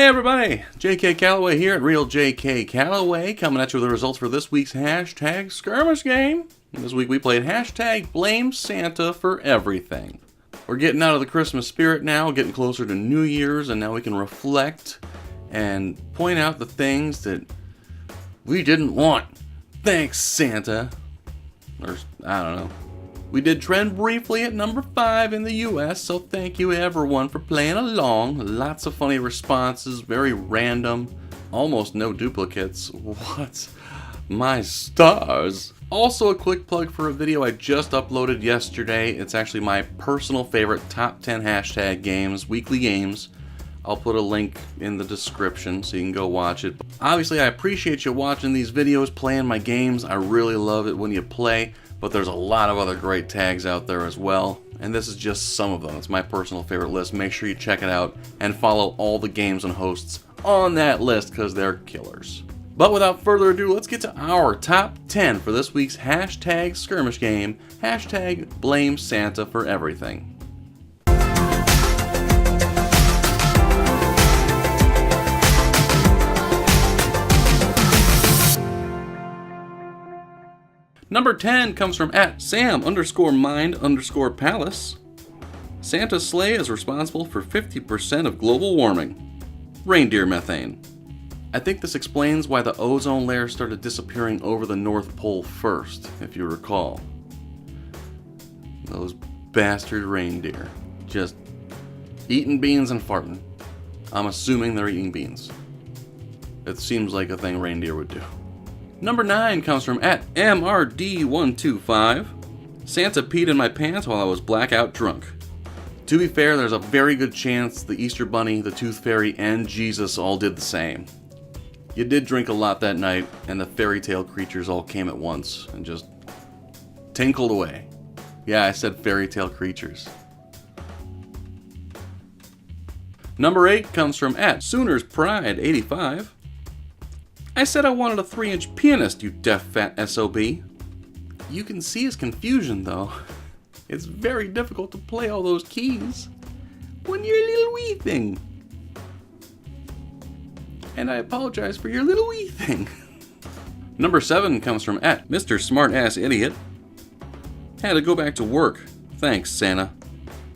Hey everybody, JK Calloway here at Real JK Calloway, coming at you with the results for this week's hashtag skirmish game. This week we played hashtag blame Santa for everything. We're getting out of the Christmas spirit now, getting closer to New Year's, and now we can reflect and point out the things that we didn't want. Thanks, Santa. Or, I don't know. We did trend briefly at number 5 in the US, so thank you everyone for playing along. Lots of funny responses, very random, almost no duplicates. What? My stars. Also a quick plug for a video I just uploaded yesterday. It's actually my personal favorite top 10 hashtag games, weekly games. I'll put a link in the description so you can go watch it. Obviously I appreciate you watching these videos, playing my games. I really love it when you play. But there's a lot of other great tags out there as well, and this is just some of them. It's my personal favorite list. Make sure you check it out and follow all the games and hosts on that list because they're killers. But without further ado, let's get to our top 10 for this week's hashtag skirmish game, hashtag blame Santa for everything. Number 10 comes from @Sam_Mind_Palace. Santa's sleigh is responsible for 50% of global warming. Reindeer methane. I think this explains why the ozone layer started disappearing over the North Pole first, if you recall. Those bastard reindeer. Just eating beans and farting. I'm assuming they're eating beans. It seems like a thing reindeer would do. Number 9 comes from @MRD125. Santa peed in my pants while I was blackout drunk. To be fair, there's a very good chance the Easter Bunny, the Tooth Fairy, and Jesus all did the same. You did drink a lot that night, and the fairy tale creatures all came at once and just tinkled away. Yeah, I said fairy tale creatures. Number 8 comes from @SoonersPride85. I said I wanted a 3-inch pianist, you deaf fat SOB. You can see his confusion though. It's very difficult to play all those keys when you're a little wee thing. And I apologize for your little wee thing. Number 7 comes from @MrSmartAssIdiot. Had to go back to work. Thanks, Santa.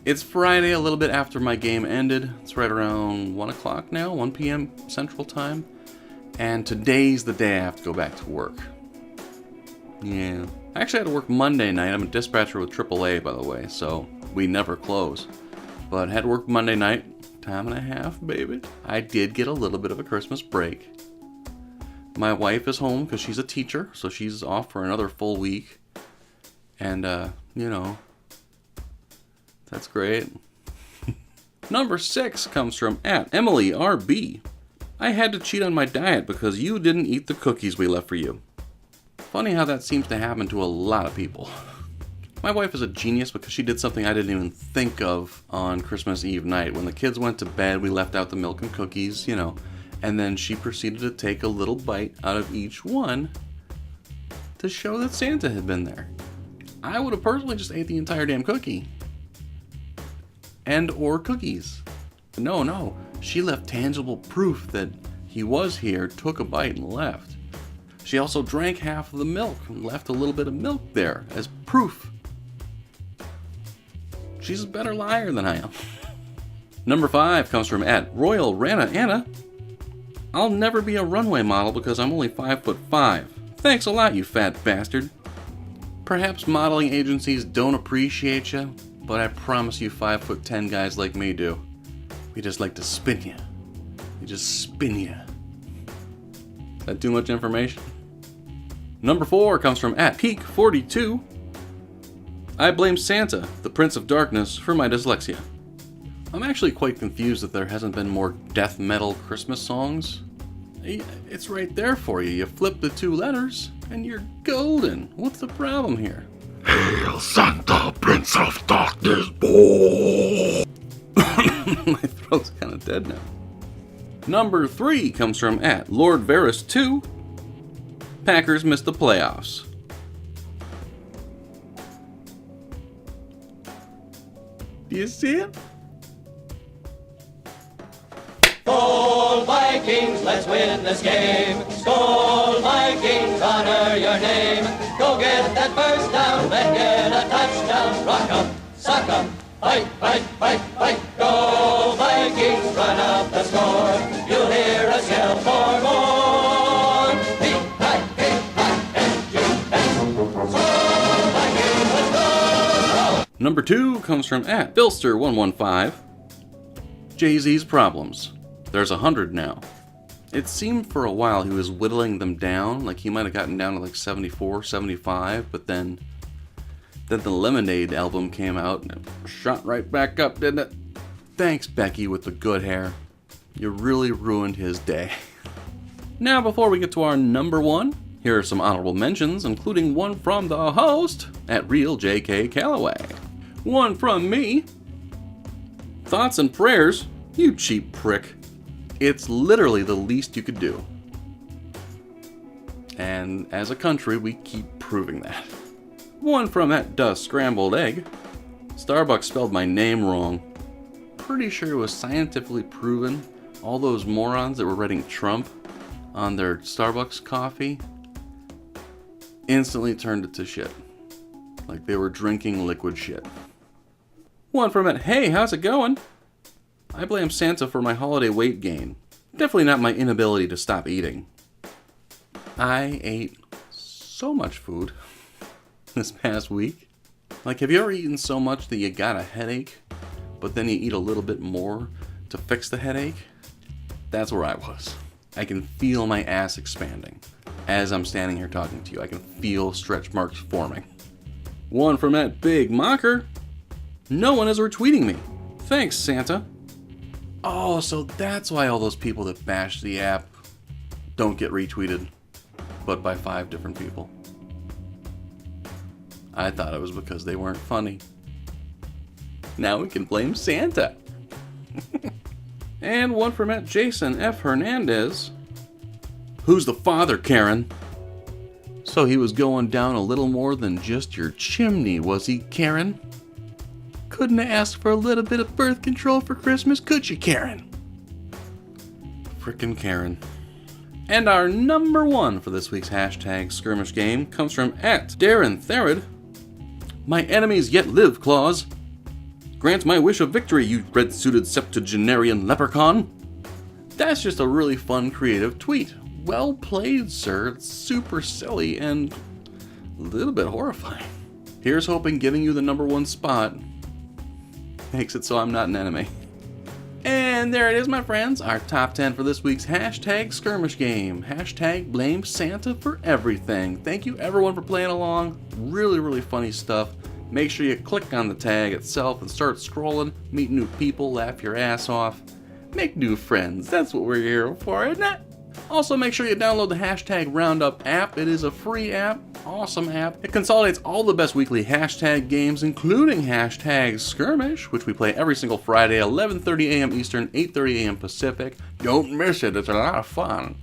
It's Friday, a little bit after my game ended. It's right around 1 o'clock now, 1 p.m. Central Time. And today's the day I have to go back to work. Yeah. I actually had to work Monday night. I'm a dispatcher with AAA, by the way, so we never close. But had to work Monday night. Time and a half, baby. I did get a little bit of a Christmas break. My wife is home because she's a teacher, so she's off for another full week. And, that's great. Number 6 comes from @EmilyRB. I had to cheat on my diet because you didn't eat the cookies we left for you. Funny how that seems to happen to a lot of people. My wife is a genius because she did something I didn't even think of on Christmas Eve night. When the kids went to bed, we left out the milk and cookies, and then she proceeded to take a little bite out of each one to show that Santa had been there. I would have personally just ate the entire damn cookie. Or cookies. No. She left tangible proof that he was here, took a bite, and left. She also drank half of the milk and left a little bit of milk there as proof. She's a better liar than I am. Number 5 comes from @RoyalRanaAnna. I'll never be a runway model because I'm only 5'5". Thanks a lot, you fat bastard. Perhaps modeling agencies don't appreciate you, but I promise you 5'10" guys like me do. We just like to spin you. We just spin you. Is that too much information? Number 4 comes from @Peak42. I blame Santa, the Prince of Darkness, for my dyslexia. I'm actually quite confused that there hasn't been more death metal Christmas songs. It's right there for you. You flip the 2 letters and you're golden. What's the problem here? Hail Santa, Prince of Darkness, boy! My throat's kind of dead now. Number 3 comes from @LordVeris2. Packers missed the playoffs. Do you see it? Fall Vikings, let's win this game. Skol, Vikings, honor your name. Go get that first down, then get a touchdown. Rock 'em, sock 'em, fight, fight, fight, fight. Go Vikings, run up the score. You'll hear us yell for more. V-I-K-I-N-G-S. Skol, Vikings, let's go! Number 2 comes from @Billster115. Jay-Z's problems. There's 100 now. It seemed for a while he was whittling them down, like he might have gotten down to like 74, 75, but then the Lemonade album came out and it shot right back up, didn't it? Thanks, Becky with the good hair. You really ruined his day. Now, before we get to our number 1, here are some honorable mentions, including one from the host @RealJKCallaway. One from me. Thoughts and prayers, you cheap prick. It's literally the least you could do. And as a country, we keep proving that. One from @DustScrambledEgg. Starbucks spelled my name wrong. Pretty sure it was scientifically proven. All those morons that were writing Trump on their Starbucks coffee instantly turned it to shit. Like they were drinking liquid shit. One from @Hey, how's it going? I blame Santa for my holiday weight gain. Definitely not my inability to stop eating. I ate so much food this past week. Like, have you ever eaten so much that you got a headache, but then you eat a little bit more to fix the headache? That's where I was. I can feel my ass expanding. As I'm standing here talking to you, I can feel stretch marks forming. One from @BigMocker. No one is retweeting me. Thanks, Santa. Oh, so that's why all those people that bash the app don't get retweeted, but by 5 different people. I thought it was because they weren't funny. Now we can blame Santa. And one from @JasonF Hernandez. Who's the father, Karen? So he was going down a little more than just your chimney, was he, Karen? Couldn't have asked for a little bit of birth control for Christmas, could you, Karen? Frickin' Karen. And our number 1 for this week's hashtag skirmish game comes from @DarrenTherod. My enemies yet live clause. Grant my wish of victory, you red-suited septuagenarian leprechaun. That's just a really fun, creative tweet. Well played, sir. It's super silly and a little bit horrifying. Here's hoping giving you the number 1 spot makes it so I'm not an enemy. And there it is, my friends, our top 10 for this week's hashtag skirmish game. Hashtag blame Santa for everything. Thank you everyone for playing along. Really, really funny stuff. Make sure you click on the tag itself and start scrolling. Meet new people, laugh your ass off. Make new friends. That's what we're here for, isn't it? Also, make sure you download the hashtag Roundup app. It is a free app, awesome app. It consolidates all the best weekly hashtag games, including hashtag Skirmish, which we play every single Friday, 11:30 a.m. Eastern, 8:30 a.m. Pacific. Don't miss it, it's a lot of fun.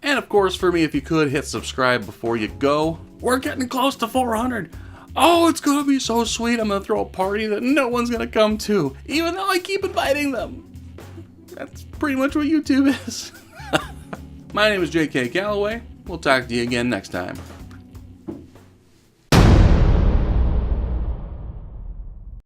And of course, for me, if you could, hit subscribe before you go. We're getting close to 400. Oh, it's gonna be so sweet. I'm gonna throw a party that no one's gonna come to, even though I keep inviting them. That's pretty much what YouTube is. My name is J.K. Callaway. We'll talk to you again next time.